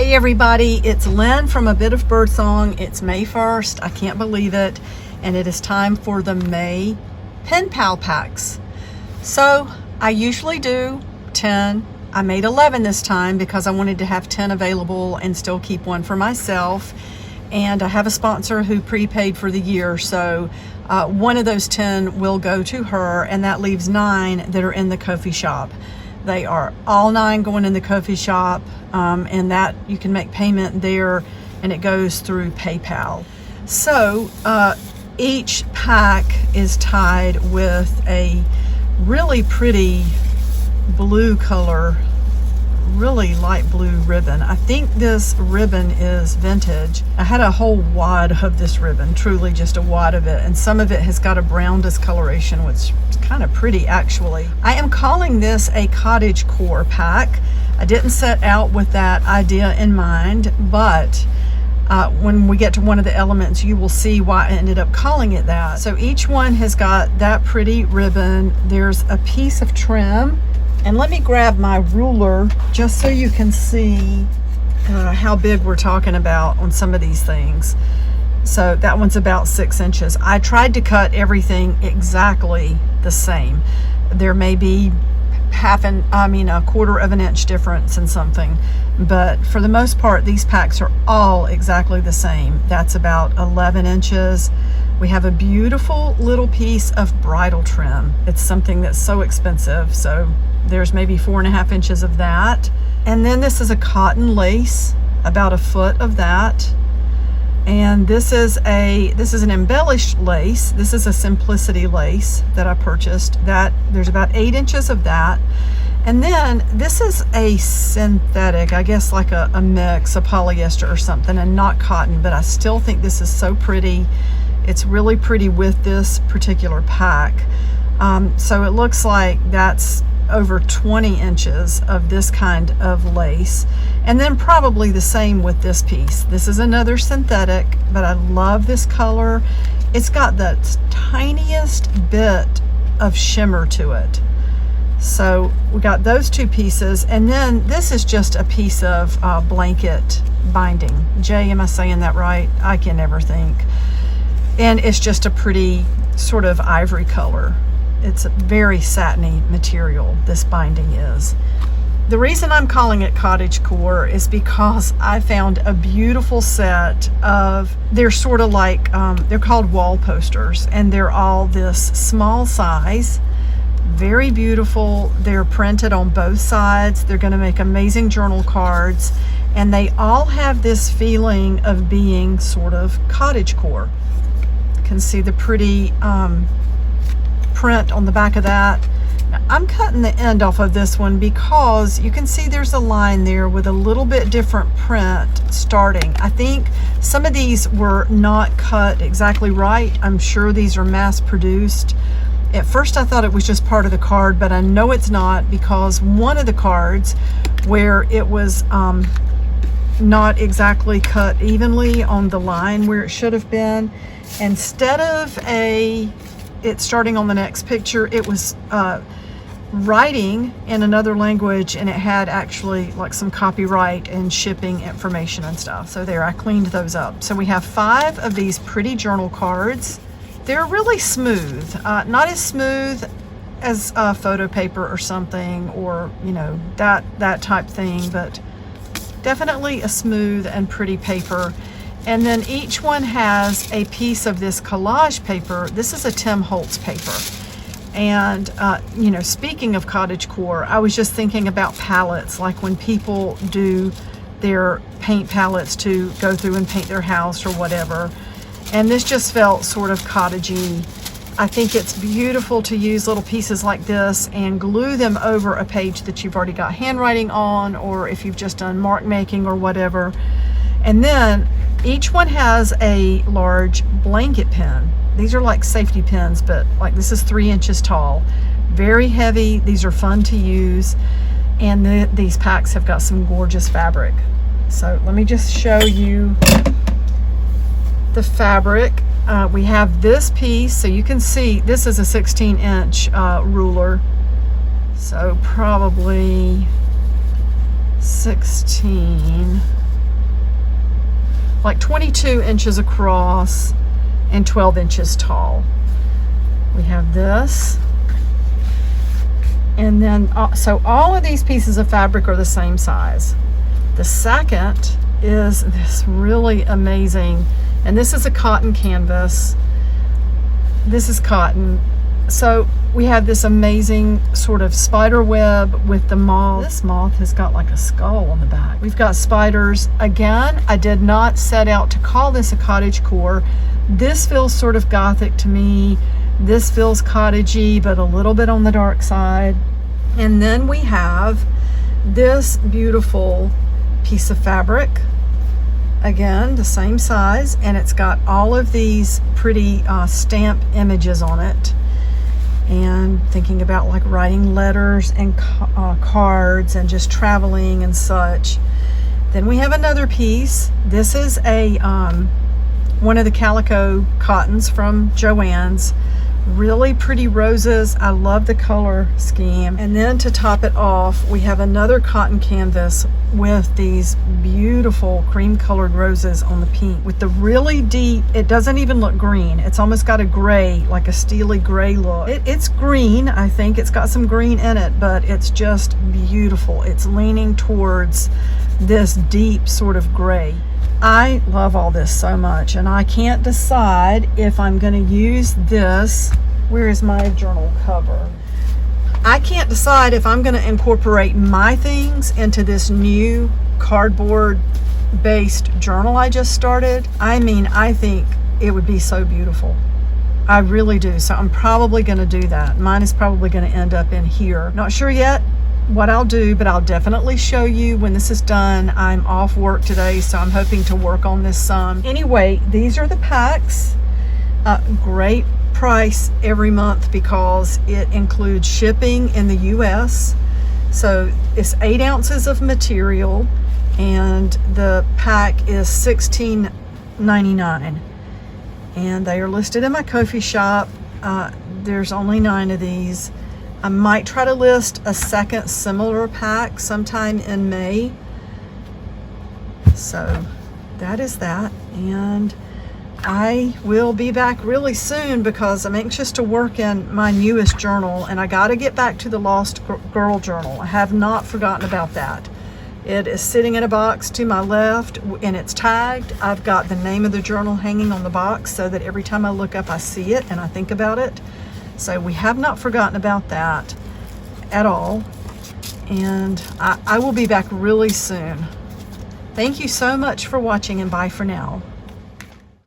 Hey everybody, it's Lynn from A Bit of Birdsong. It's May 1st, I can't believe it, and it is time for the May Pen Pal packs. So I usually do 10. I made 11 this time because I wanted to have 10 available and still keep one for myself. And I have a sponsor who prepaid for the year, so one of those 10 will go to her, and that leaves 9 that are in the Ko-fi shop. They are all 9 going in the Ko-fi shop, and that you can make payment there, and it goes through PayPal. So each pack is tied with a really pretty blue color, really light blue ribbon. I think this ribbon is vintage. I had a whole wad of this ribbon, truly just a wad of it, and some of it has got a brown discoloration, which is kind of pretty actually. I am calling this a cottagecore pack. I didn't set out with that idea in mind, but when we get to one of the elements, you will see why I ended up calling it that. So each one has got that pretty ribbon. There's a piece of trim. And let me grab my ruler just so you can see how big we're talking about on some of these things. So that one's about 6 inches. I tried to cut everything exactly the same. There may be a quarter of an inch difference in something, but for the most part, these packs are all exactly the same. That's about 11 inches. We have a beautiful little piece of bridle trim. It's something that's so expensive, so there's maybe 4.5 inches of that. And then this is a cotton lace, about a foot of that. And this is an embellished lace. This is a simplicity lace that I purchased. That there's about 8 inches of that. And then this is a synthetic, I guess like a mix, a polyester or something, and not cotton, but I still think this is so pretty. It's really pretty with this particular pack. So it looks like that's over 20 inches of this kind of lace, and then probably the same with this piece. This is another synthetic, but I love this color. It's got the tiniest bit of shimmer to it. So we got those two pieces, and then this is just a piece of blanket binding. Jay, am I saying that right? I can never think. And it's just a pretty sort of ivory color. It's a very satiny material, this binding is. The reason I'm calling it cottagecore is because I found a beautiful set of, they're sort of like, they're called wall posters, and they're all this small size, very beautiful. They're printed on both sides. They're gonna make amazing journal cards, and they all have this feeling of being sort of cottagecore. You can see the pretty print on the back of that. Now, I'm cutting the end off of this one because you can see there's a line there with a little bit different print starting. I think some of these were not cut exactly right. I'm sure these are mass produced. At first I thought it was just part of the card, but I know it's not, because one of the cards where it was not exactly cut evenly on the line where it should have been, instead of it starting on the next picture, it was writing in another language, and it had actually like some copyright and shipping information and stuff. So there, I cleaned those up. So we have 5 of these pretty journal cards. They're really smooth, not as smooth as photo paper or something, or that type thing, but definitely a smooth and pretty paper. And then each one has a piece of this collage paper. This is a Tim Holtz paper. And, speaking of cottagecore, I was just thinking about palettes, like when people do their paint palettes to go through and paint their house or whatever. And this just felt sort of cottagey. I think it's beautiful to use little pieces like this and glue them over a page that you've already got handwriting on, or if you've just done mark making or whatever. And then each one has a large blanket pen. These are like safety pins, but like this is 3 inches tall. Very heavy. These are fun to use. And these packs have got some gorgeous fabric. So let me just show you the fabric. We have this piece, so you can see this is a 16-inch ruler. So probably 16 like 22 inches across and 12 inches tall. We have this. And then, so all of these pieces of fabric are the same size. The second is this really amazing, and this is a cotton canvas. This is cotton. So we have this amazing sort of spider web with the moth. This moth has got like a skull on the back. We've got spiders. Again, I did not set out to call this a cottagecore. This feels sort of gothic to me. This feels cottagey, but a little bit on the dark side. And then we have this beautiful piece of fabric. Again, the same size, and it's got all of these pretty stamp images on it. And thinking about like writing letters and cards and just traveling and such. Then we have another piece. This is a one of the calico cottons from Joann's. Really pretty roses. I love the color scheme. And then to top it off, we have another cotton canvas with these beautiful cream colored roses on the pink with the really deep, it doesn't even look green. It's almost got a gray, like a steely gray look. It's green, I think. It's got some green in it, but it's just beautiful. It's leaning towards this deep sort of gray. I love all this so much, and I can't decide if I'm going to use this. Where is my journal cover? I can't decide if I'm going to incorporate my things into this new cardboard based journal I just started. I mean, I think it would be so beautiful. I really do. So I'm probably going to do that. Mine is probably going to end up in here. Not sure yet what I'll do, but I'll definitely show you when this is done. I'm off work today, so I'm hoping to work on this some. Anyway, these are the packs. Great price every month because it includes shipping in the US. So it's 8 ounces of material, and the pack is $16.99. And they are listed in my Ko-fi shop. There's only 9 of these. I might try to list a second similar pack sometime in May. So that is that. And I will be back really soon because I'm anxious to work in my newest journal, and I got to get back to the Lost Girl journal. I have not forgotten about that. It is sitting in a box to my left, and it's tagged. I've got the name of the journal hanging on the box so that every time I look up I see it and I think about it. So we have not forgotten about that at all. And I will be back really soon. Thank you so much for watching, and bye for now.